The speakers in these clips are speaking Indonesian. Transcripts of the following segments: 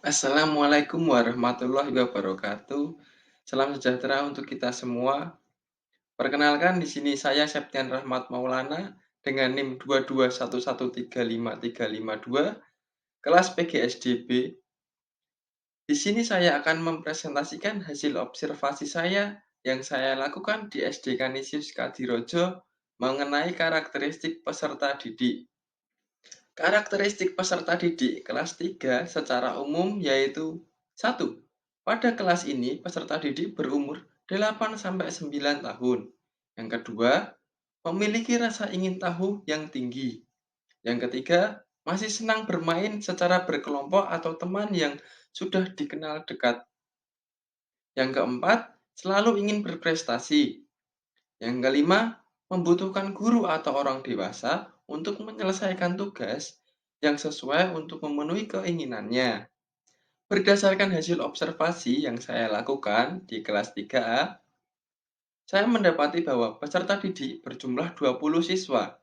Assalamualaikum warahmatullahi wabarakatuh. Salam sejahtera untuk kita semua. Perkenalkan di sini saya Septian Rahmat Maulana dengan NIM 221135352 kelas PGSDB. Di sini saya akan mempresentasikan hasil observasi saya yang saya lakukan di SD Kanisius Kadirojo mengenai karakteristik peserta didik. Karakteristik peserta didik kelas 3 secara umum yaitu: 1. Pada kelas ini peserta didik berumur 8-9 tahun. Yang kedua, memiliki rasa ingin tahu yang tinggi. Yang ketiga, masih senang bermain secara berkelompok atau teman yang sudah dikenal dekat. Yang keempat, selalu ingin berprestasi. Yang kelima, membutuhkan guru atau orang dewasa untuk menyelesaikan tugas yang sesuai untuk memenuhi keinginannya. Berdasarkan hasil observasi yang saya lakukan di kelas 3A, saya mendapati bahwa peserta didik berjumlah 20 siswa,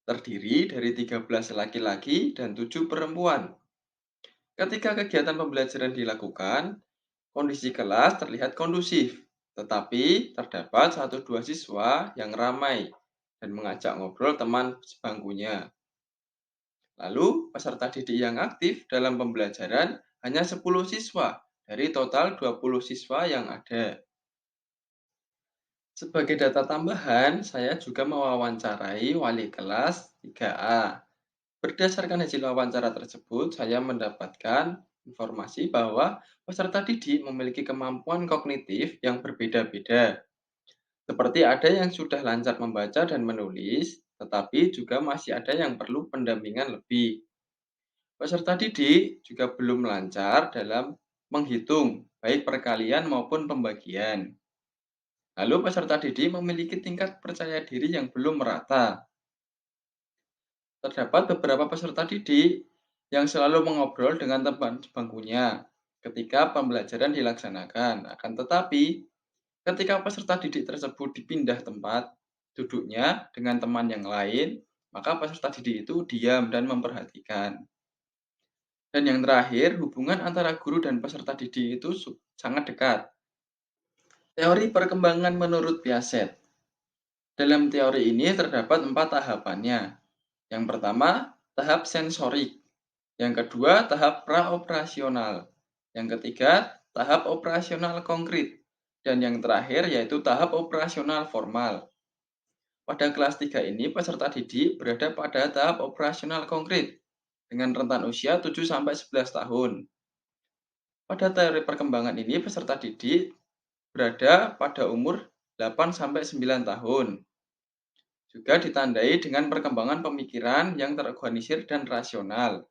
terdiri dari 13 laki-laki dan 7 perempuan. Ketika kegiatan pembelajaran dilakukan, kondisi kelas terlihat kondusif, tetapi terdapat 1-2 siswa yang ramai dan mengajak ngobrol teman sebangkunya. Lalu, peserta didik yang aktif dalam pembelajaran hanya 10 siswa dari total 20 siswa yang ada. Sebagai data tambahan, saya juga mewawancarai wali kelas 3A. Berdasarkan hasil wawancara tersebut, saya mendapatkan informasi bahwa peserta didik memiliki kemampuan kognitif yang berbeda-beda. Seperti ada yang sudah lancar membaca dan menulis, tetapi juga masih ada yang perlu pendampingan lebih. Peserta didik juga belum lancar dalam menghitung, baik perkalian maupun pembagian. Lalu peserta didik memiliki tingkat percaya diri yang belum merata. Terdapat beberapa peserta didik yang selalu mengobrol dengan teman sebangkunya ketika pembelajaran dilaksanakan. Akan tetapi, ketika peserta didik tersebut dipindah tempat duduknya dengan teman yang lain, maka peserta didik itu diam dan memperhatikan. Dan yang terakhir, hubungan antara guru dan peserta didik itu sangat dekat. Teori perkembangan menurut Piaget. Dalam teori ini terdapat 4 tahapannya. Yang pertama, tahap sensorik. Yang kedua, tahap praoperasional. Yang ketiga, tahap operasional konkret. Dan yang terakhir yaitu tahap operasional formal. Pada kelas 3 ini, peserta didik berada pada tahap operasional konkret dengan rentan usia 7-11 tahun. Pada teori perkembangan ini, peserta didik berada pada umur 8-9 tahun. Juga ditandai dengan perkembangan pemikiran yang terorganisir dan rasional.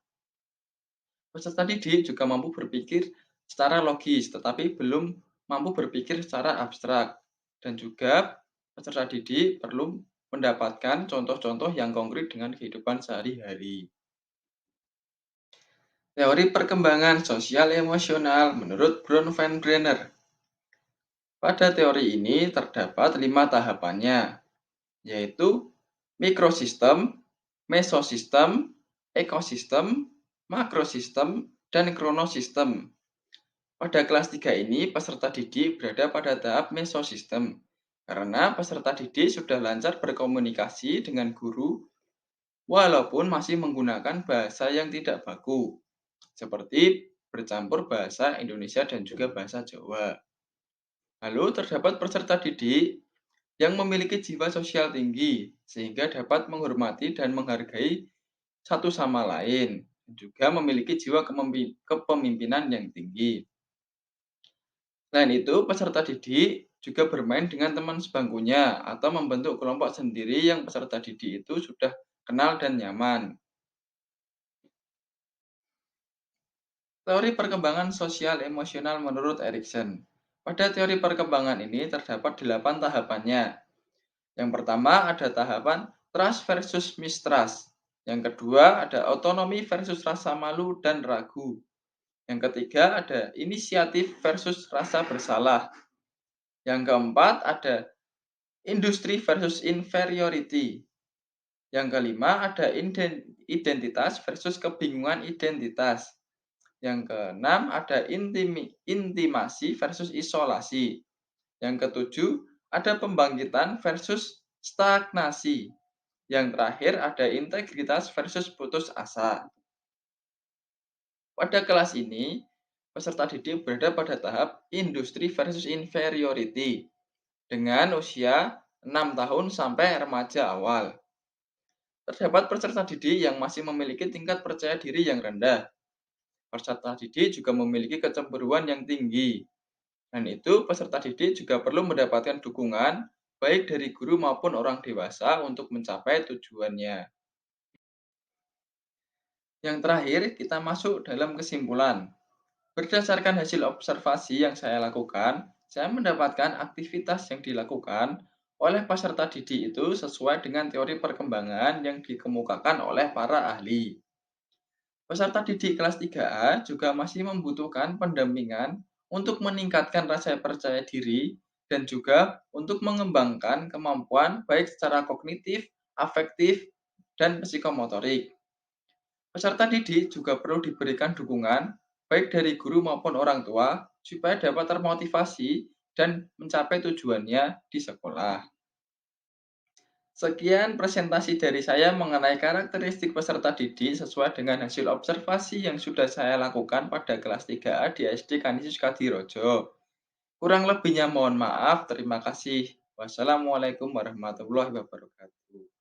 Peserta didik juga mampu berpikir secara logis, tetapi belum mampu berpikir secara abstrak. Dan juga peserta didik perlu mendapatkan contoh-contoh yang konkret dengan kehidupan sehari-hari. Teori perkembangan sosial emosional menurut Bronfenbrenner. Pada teori ini terdapat 5 tahapannya, yaitu mikrosistem, mesosistem, ekosistem, makrosistem, dan kronosistem. Pada kelas 3 ini, peserta didik berada pada tahap mesosistem, karena peserta didik sudah lancar berkomunikasi dengan guru walaupun masih menggunakan bahasa yang tidak baku, seperti bercampur bahasa Indonesia dan juga bahasa Jawa. Lalu terdapat peserta didik yang memiliki jiwa sosial tinggi, sehingga dapat menghormati dan menghargai satu sama lain, dan juga memiliki jiwa kepemimpinan yang tinggi. Selain itu, peserta didik juga bermain dengan teman sebangkunya atau membentuk kelompok sendiri yang peserta didik itu sudah kenal dan nyaman. Teori perkembangan sosial emosional menurut Erikson. Pada teori perkembangan ini terdapat 8 tahapannya. Yang pertama ada tahapan trust versus mistrust. Yang kedua ada otonomi versus rasa malu dan ragu. Yang ketiga ada inisiatif versus rasa bersalah. Yang keempat ada industri versus inferiority. Yang kelima ada identitas versus kebingungan identitas. Yang keenam ada intimasi versus isolasi. Yang ketujuh ada pembangkitan versus stagnasi. Yang terakhir ada integritas versus putus asa. Pada kelas ini, peserta didik berada pada tahap industri versus inferiority dengan usia 6 tahun sampai remaja awal. Terdapat peserta didik yang masih memiliki tingkat percaya diri yang rendah. Peserta didik juga memiliki kecemburuan yang tinggi. Dan itu peserta didik juga perlu mendapatkan dukungan baik dari guru maupun orang dewasa untuk mencapai tujuannya. Yang terakhir, kita masuk dalam kesimpulan. Berdasarkan hasil observasi yang saya lakukan, saya mendapatkan aktivitas yang dilakukan oleh peserta didik itu sesuai dengan teori perkembangan yang dikemukakan oleh para ahli. Peserta didik kelas 3A juga masih membutuhkan pendampingan untuk meningkatkan rasa percaya diri dan juga untuk mengembangkan kemampuan baik secara kognitif, afektif, dan psikomotorik. Peserta didik juga perlu diberikan dukungan baik dari guru maupun orang tua supaya dapat termotivasi dan mencapai tujuannya di sekolah. Sekian presentasi dari saya mengenai karakteristik peserta didik sesuai dengan hasil observasi yang sudah saya lakukan pada kelas 3A di SD Kanisius Kadirojo. Kurang lebihnya mohon maaf, terima kasih. Wassalamualaikum warahmatullahi wabarakatuh.